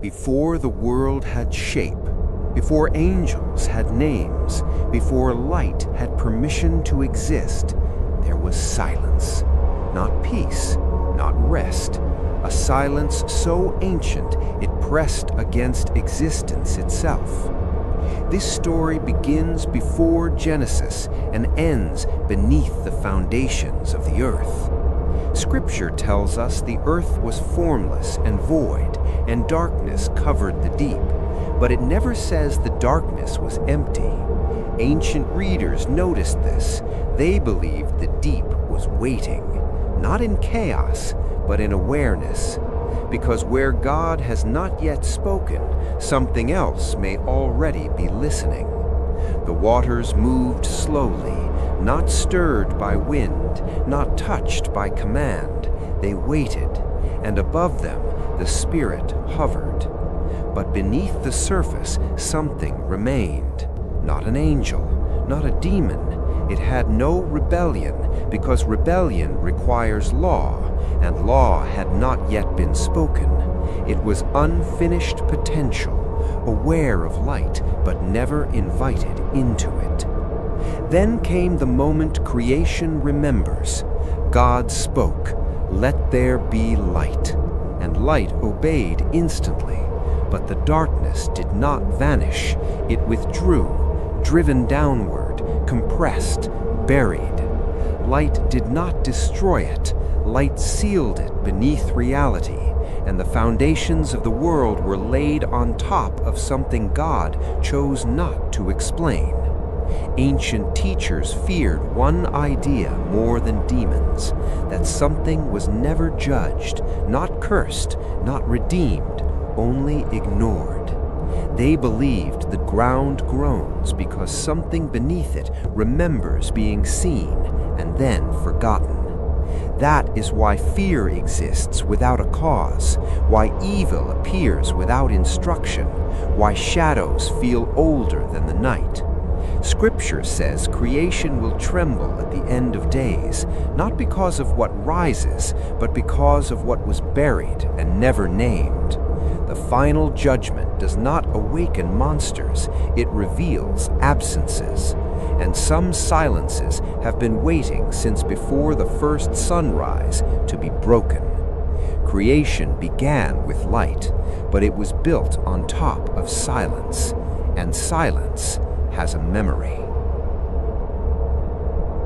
Before the world had shape, before angels had names, before light had permission to exist, there was silence. Not peace, not rest. A silence so ancient it pressed against existence itself. This story begins before Genesis and ends beneath the foundations of the earth. Scripture tells us the earth was formless and void, and darkness covered the deep. But it never says the darkness was empty. Ancient readers noticed this. They believed the deep was waiting, not in chaos, but in awareness. Because where God has not yet spoken, something else may already be listening. The waters moved slowly, not stirred by wind, not touched by command. They waited, and above them the Spirit hovered. But beneath the surface something remained. Not an angel, not a demon. It had no rebellion, because rebellion requires law, and law had not yet been spoken. It was unfinished potential, aware of light, but never invited into it. Then came the moment creation remembers. God spoke, "Let there be light," and light obeyed instantly. But the darkness did not vanish. It withdrew, driven downward, compressed, buried. Light did not destroy it. Light sealed it beneath reality, and the foundations of the world were laid on top of something God chose not to explain. Ancient teachers feared one idea more than demons, that something was never judged, not cursed, not redeemed, only ignored. They believed the ground groans because something beneath it remembers being seen and then forgotten. That is why fear exists without a cause, why evil appears without instruction, why shadows feel older than the night. Scripture says creation will tremble at the end of days, not because of what rises, but because of what was buried and never named. The final judgment does not awaken monsters, it reveals absences. And some silences have been waiting since before the first sunrise to be broken. Creation began with light, but it was built on top of silence, and silence has a memory.